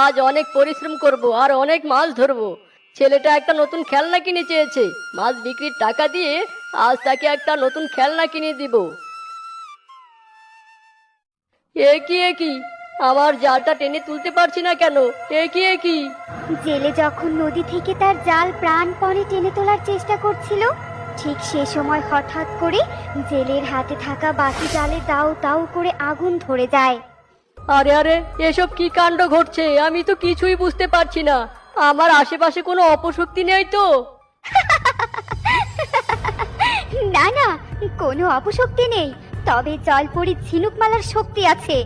আজ অনেক পরিশ্রম করব আর অনেক মাছ ধরবো। ছেলেটা একটা নতুন খেলনা কিনে চেয়েছে, মাছ বিক্রির টাকা দিয়ে আজ তাকে একটা নতুন খেলনা কিনে দিব। এ কি আমার জালটা টেনে তুলতে পারছি না কেন? এ কি জেলে যখন নদী থেকে তার জাল প্রাণপণে টেনে তোলার চেষ্টা করছিল, ঠিক সে সময় হঠাৎ করে জেলের হাতে থাকা বাকি জালে দাউ দাউ করে আগুন ধরে যায়। আরে আরে, এসব কি কাণ্ড ঘটছে? আমি তো কিছুই বুঝতে পারছি না। আমার আশেপাশে কোনো অপশক্তি নেই তো? না না, কোনো অপশক্তি নেই, তবে জলপরী ঝিনুকমালার শক্তি আছে।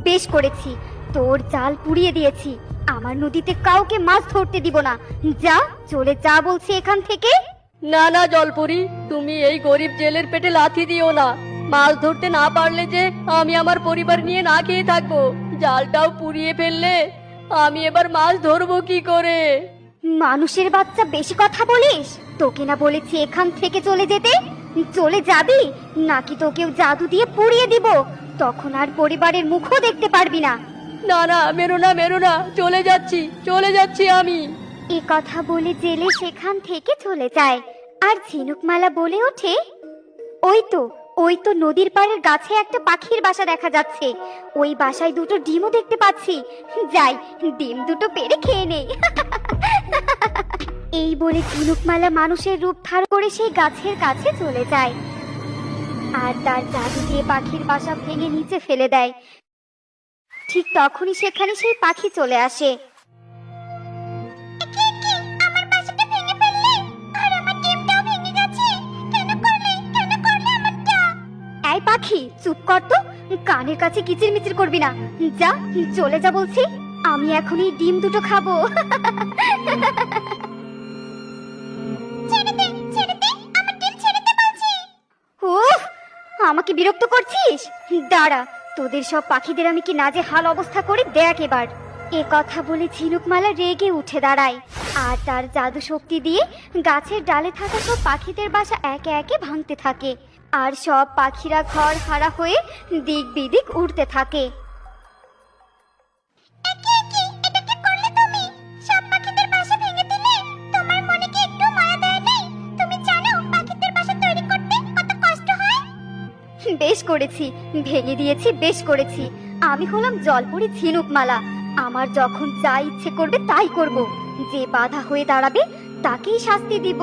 বেশ করেছি, তোর জাল পুড়িয়ে দিয়েছি। আমার নদীতে কাউকে মাছ ধরতে দিব না। যা, চলে যা বলছি এখান থেকে। না না জলপরি, তুমি এই গরিব জেলের পেটে লাথি দিও না। মাছ ধরতে না পারলে যে আমি আমার পরিবার নিয়ে না খেয়ে থাকবো। জালটাও পুড়িয়ে ফেললে আমি এবার মাছ ধরবো কি করে? মানুষের বাচ্চা, বেশি কথা বলিস? তোকে না বলেছি এখান থেকে চলে যেতে? চলে যাবি নাকি তোকেও জাদু দিয়ে পুড়িয়ে দিব? তখন আর পরিবারের মুখও দেখতে পারবি না। না না, মেরো না মেরো না, চলে যাচ্ছি আমি। এ কথা বলে জেলে সেখান থেকে চলে যায়। আর ঝিনুকমালা বলে ওঠে, ওই তো নদীর পাড়ের গাছে একটা পাখির বাসা দেখা যাচ্ছে। ওই বাসায় দুটো ডিমও দেখতে পাচ্ছি। যাই, ডিম দুটো পেড়ে খেয়ে নেই। এই বলে ঝিনুকমালা মানুষের রূপ ধারণ করে সেই গাছের কাছে চলে যায় আর তার জাদু দিয়ে পাখির বাসা ভেঙে নিচে ফেলে দেয়। ঠিক তখনই সেখানে সেই পাখি চলে আসে। এই পাখি, চুপ কর তো, কানের কাছে কিচিরমিচির করবি না। যা, চলে যা বলছি। আমি এখন এই ডিম দুটো খাবো। উফ, আমাকে বিরক্ত করছিস? দাঁড়া, তোদের সব পাখিদের আমি কি নাজেহাল অবস্থা করে দেখ এবার। এ কথা বলে ঝিনুকমালা রেগে উঠে দাঁড়ায় আর তার জাদু শক্তি দিয়ে গাছের ডালে থাকা সব পাখিদের বাসা একে একে ভাঙতে থাকে। আর সব পাখিরা ঘর হারা হয়ে দিক বিদিক উড়তে থাকে। বেশ করেছি, ভেঙে দিয়েছি, বেশ করেছি। আমি হলাম জলপরী ঝিনুকমালা। আমার যখন যা ইচ্ছে করবে তাই করব। যে বাধা হয়ে দাঁড়াবে তাকেই শাস্তি দিব।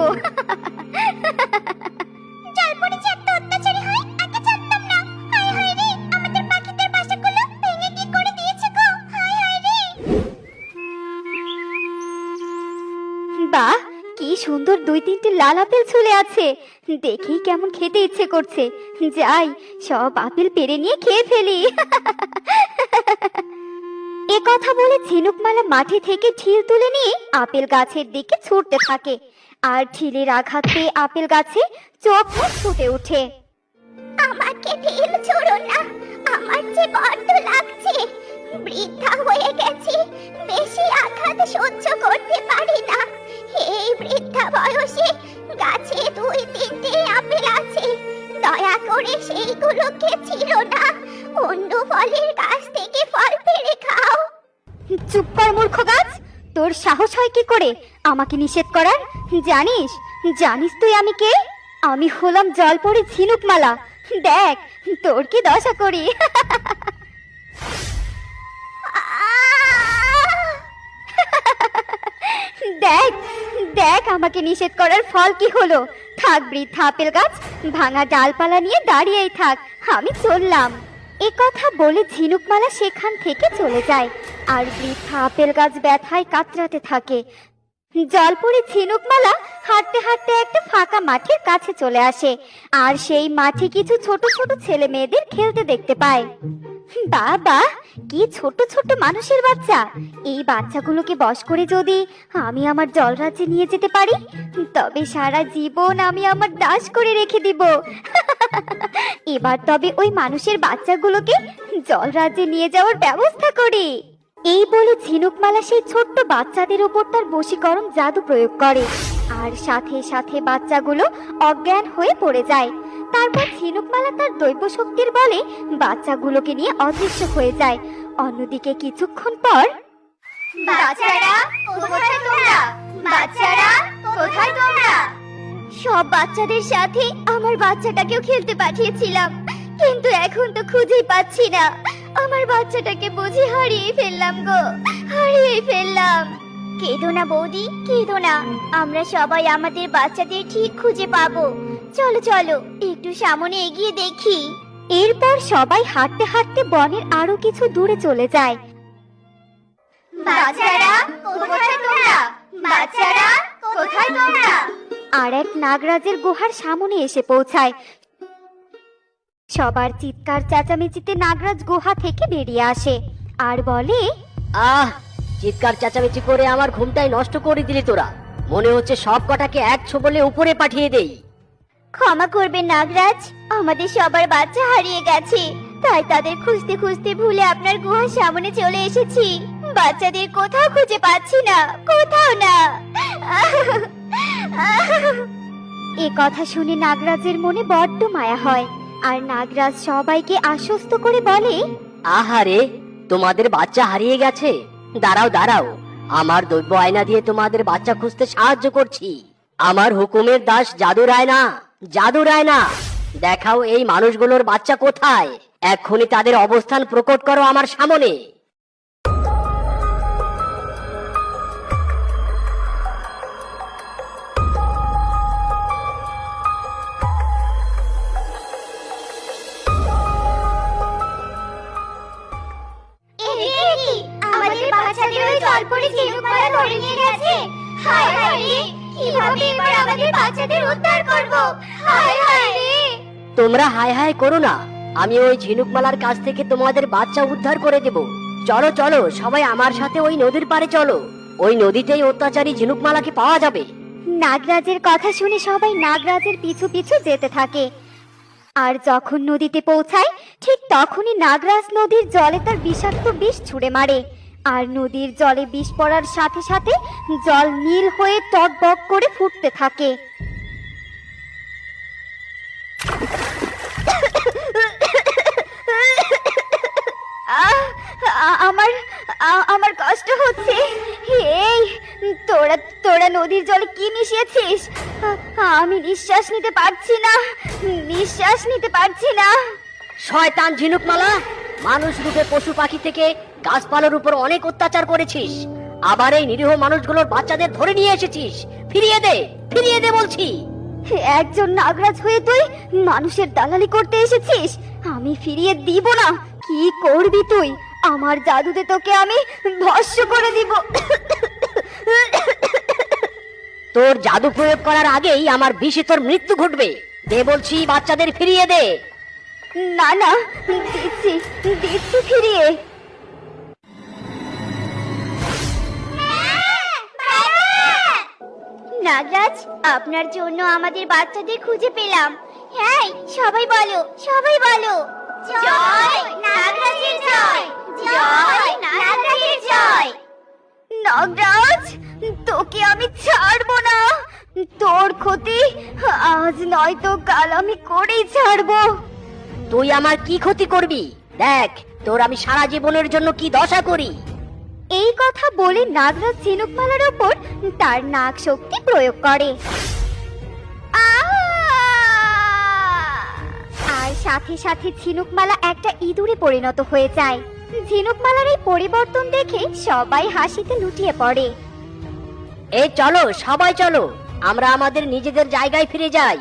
জলপরী যে এত অত্যাচারী হয়, আগে জানতাম না। হায় হায় রে, আমাদের পাখিদের বাসাগুলো ভেঙে কি করে দিয়েছে গো। হায় হায় রে। বাহ, কি সুন্দর দুই তিনটে লাল আপেল ঝুলে আছে। দেখেই কেমন খেতে ইচ্ছে করছে। যাই, সব আপেল পেড়ে নিয়ে খেয়ে ফেলি। এ কথা বলে ঝিনুকমালা মাটি থেকে ঢিল তুলে নিয়ে আপেল গাছের দিকে ছুটতে থাকে। আর ঢিলের আঘাত পেয়ে আপেল গাছে চোখ মুখ ফুটে ওঠে। আমাকে ঢিল ছোড়ো না, আমার যে বড্ড লাগছে। বৃদ্ধা হয়ে গেছি, বেশি আঘাত সহ্য করতে পারি না। এই বৃদ্ধা বয়সে গাছে দুই তিনটে আপেল আছে, দয়া করে সেইগুলোকে ছিঁড়ো না। অন্য ফলের গাছ থেকে ফল পেড়ে খাও। চুপ কর মূর্খ গাছ, তোর সাহস হয় কি করে আমাকে নিষেধ করার? জানিস তুই আমি কে? আমি হলাম জলপরী ঝিনুকমালা। দেখ তোর কি দশা করি। দেখ দেখ আমাকে নিষেধ করার ফল কি হলো। থাক বৃদ্ধা আপেল গাছ, ভাঙা ডালপালা নিয়ে দাঁড়িয়েই থাক, আমি চললাম। এ কথা বলে ঝিনুকমালা সেখান থেকে চলে যায় আর বৃদ্ধা আপেল গাছ ব্যথায় কাতরাতে থাকে। জলপরী ঝিনুকমালা হাঁটতে হাঁটতে একটা ফাঁকা মাঠের কাছে চলে আসে আর সেই মাঠে কিছু ছোট ছোট ছেলে মেয়েদের খেলতে দেখতে পায়। বাবা, কি ছোট ছোট মানুষের বাচ্চা! এই বাচ্চাগুলোকে বশ করে যদি আমি আমার জলরাজ্যে নিয়ে যেতে পারি, তবে সারা জীবন আমি আমার দাস করে রেখে দিব। এবার তবে ওই মানুষের বাচ্চাগুলোকে জলরাজ্যে নিয়ে যাওয়ার ব্যবস্থা করি। এই বলে ঝিনুকমালা সেই ছোট্ট বাচ্চাদের উপর তার বশীকরণ জাদু প্রয়োগ করে আর সাথে সাথে বাচ্চাগুলো অজ্ঞান হয়ে পড়ে যায়। তারপর ঝিনুকমালা তার দৈব শক্তির বলে বাচ্চাগুলোকে নিয়ে অদৃশ্য হয়ে যায়। অন্যদিকে কিছুক্ষণ পর, বাচ্চারা কোথায় তোমরা? বাচ্চারা কোথায় তোমরা? সব বাচ্চাদের সাথে আমার বাচ্চাটাকেও খেলতে পাঠিয়েছিলাম, কিন্তু এখন তো খুঁজেই পাচ্ছি না। আমার বাচ্চাটাকে বুঝি হারিয়ে ফেললাম গো, হারিয়ে ফেললাম। কেঁদো না বৌদি, কেঁদো না, আমরা সবাই আমাদের বাচ্চাদের ঠিক খুঁজে পাবো। চলো চলো একটু সামনে এগিয়ে দেখি। এরপর সবাই হাঁটতে হাঁটতে বনের আরো কিছু দূরে চলে যায়। বাচ্চারা কোথায় তোমরা? বাচ্চারা কোথায় তোমরা? আর এক নাগরাজের গুহার সামনে এসে পৌঁছায়। সবার চিৎকার চেঁচামেচিতে নাগরাজ গুহা থেকে বেরিয়ে আসে আর বলে, আহ, চিৎকার চেঁচামেচি করে আমার ঘুমটাই নষ্ট করে দিলি তোরা। মনে হচ্ছে সব কটাকে এক ছোবলে উপরে পাঠিয়ে দেই। ক্ষমা করবেন নাগরাজ, আমাদের সবার বাচ্চা হারিয়ে গেছে, তাই তাদের খুঁজতে খুঁজতে ভুলে আপনার গুহার সামনে চলে এসেছি। বাচ্চাদের কোথাও খুঁজে পাচ্ছি না, কোথাও না। এ কথা শুনে নাগরাজের মনে বড্ড মায়া হয়, আর নাগরাজ সবাইকে আশ্বস্ত করে বলে, আহারে, তোমাদের বাচ্চা হারিয়ে গেছে? দাঁড়াও দাঁড়াও, আমার দৈব আয়না দিয়ে তোমাদের বাচ্চা খুঁজতে সাহায্য করছি। আমার হুকুমের দাস জাদুর আয়না, জাদুর আয়না, দেখাও এই মানুষগুলোর বাচ্চা কোথায়। এক্ষুনি তাদের অবস্থান প্রকট করো আমার সামনে। আমাদের বাচ্চাদের ওই জলপরি ঝিনুকমালা ধরে নিয়ে গেছে। হায় হায় রে, কিভাবে এবার আমাদের বাচ্চাদের উদ্ধার করব? হায় হায় রে। তোমরা হায় হায় করো না, আমি ওই ঝিনুকমালার কাছ থেকে তোমাদের বাচ্চা উদ্ধার করে দেব। চলো চলো সবাই আমার সাথে ওই নদীর পাড়ে চলো, ওই নদীতেই অত্যাচারী ঝিনুকমালাকে পাওয়া যাবে। নাগরাজের কথা শুনে সবাই নাগরাজের পিছু পিছু যেতে থাকে। আর যখন নদীতে পৌঁছায়, ঠিক তখনই নাগরাজ নদীর জলে তার বিষাক্ত বিষ ছুঁড়ে মারে। আর নদীর জলে বিষ পড়ার সাথে সাথে জল নীল হয়ে টকবক করে ফুটতে থাকে। আমার আমার কষ্ট হচ্ছে। এই তোরা তোরা নদীর জলে কি মিশিয়েছিস? আমি নিঃশ্বাস নিতে পারছি না, নিঃশ্বাস নিতে পারছি না। শয়তান ঝিনুকমালা, মানুষ রূপে পশু পাখি থেকে গাছপালার উপর অনেক অত্যাচার করেছিস, আবার এই নিরীহ মানুষগুলোর বাচ্চাদের ধরে নিয়ে এসেছিস। ফিরিয়ে দে, ফিরিয়ে দে বলছি। একজন নাগরাজ হয়ে তুই মানুষের দালালি করতে এসেছিস? আমি ফিরিয়ে দিব না। কি করবি তুই? আমার জাদুতে তোকে আমি ভস্ম করে দিব। তোর জাদু প্রয়োগ করার আগেই আমার বিষে তোর মৃত্যু ঘটবে। দে বলছি, বাচ্চাদের ফিরিয়ে দে। না না, দিচ্ছি দিচ্ছি ফিরিয়ে। নাগরাজ, আপনার জন্য আমাদের বাচ্চাদের খুঁজে পেলাম। হ্যাঁ, সবাই বলো, সবাই বলো, জয় নাগরাজের জয়, জয় নাগরাজের জয়। নাগরাজ, তোকে আমি ছাড়বো না। তোর ক্ষতি আজ নয়তো কাল আমি করেই ছাড়বো। তুই আমার কি ক্ষতি করবি? দেখ তোর আমি সারা জীবনের জন্য কি দশা করি। এই কথা বলে নাগরাজ ঝিনুকমালার ওপর তার নাগ শক্তি প্রয়োগ করে। আর সাথে সাথে ঝিনুকমালা একটা ইঁদুরে পরিণত হয়ে যায়। ঝিনুকমালার এই পরিবর্তন দেখে সবাই হাসিতে লুটিয়ে পড়ে। এই চলো সবাই চলো, আমরা আমাদের নিজেদের জায়গায় ফিরে যাই।